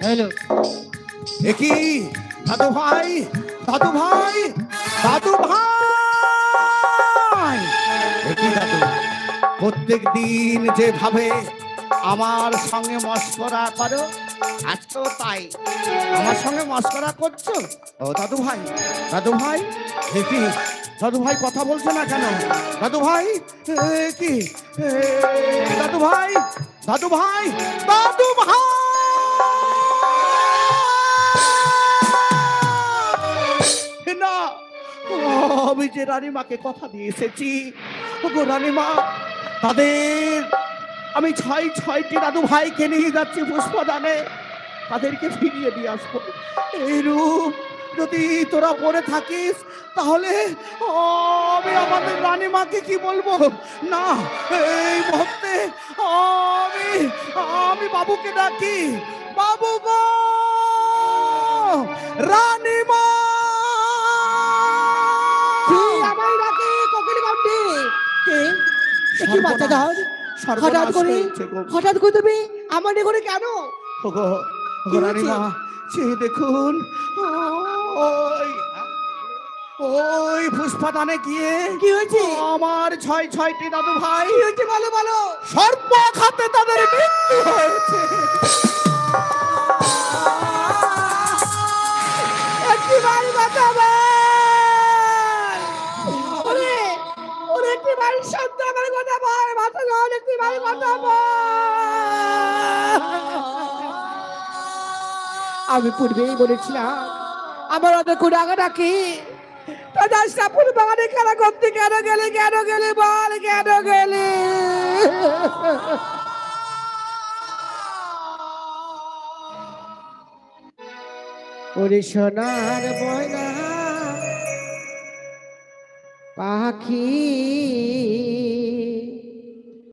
Hello কি দাদু ভাই, দাদু ভাই, দাদু ভাই, কি দাদু প্রত্যেক দিন যেভাবে আমার সঙ্গে মস্করা করো, আজকেও তাই আমার সঙ্গে মস্করা করছো? ও দাদু ভাই, দাদু ভাই, কি দাদু ভাই কথা বলছো না কেন? দাদু ভাই কি দাদু ভাই, দাদু ভাই, দাদু ভাই, না আমি যে রানীমাকে কথা দিয়ে এসেছি, গো রানীমা, তাদের আমি ছয়টি দাদু ভাইকে নিয়ে যাচ্ছি পুষ্পদানে, তাদেরকে ফিরিয়ে দিয়ে আসবো। এইরূপ যদি তোরা পড়ে থাকিস তাহলে আমি আমাদের রানীমাকে কি বলবো? না, এই মুহূর্তে আমি আমি বাবুকে ডাকি, বাবু গো, রানীমা আমায় ডাকে কোকিল কণ্ঠে। কে কি বাচ্চা দাও? হঠাৎ করে তুমি আমার এখানে কেন? ওগো ওগো রানীমা, চেয়ে দেখুন, ওই ওই পুষ্পাদানে গিয়ে কি হয়েছে? আমার ছয়টি দাদু ভাই, কি হয়েছে বলো বলো। সর্প খাতে তাদের মৃত্যু হয়েছে। একটিবার বাঁচাবে, ওরে ওরে, একটিবার সন্তানের কথা ভাই মাথা গান, একটিবার বাঁচাবো। আমি পূর্বেই বলেছিলাম আমার অনেক রাগা ডাকি, তাদের সাপুর বাগানে খেলা করতে কেন গেলে, কেন গেলে বল, কেন গেলে? ওরে সোনার ময়না পাখি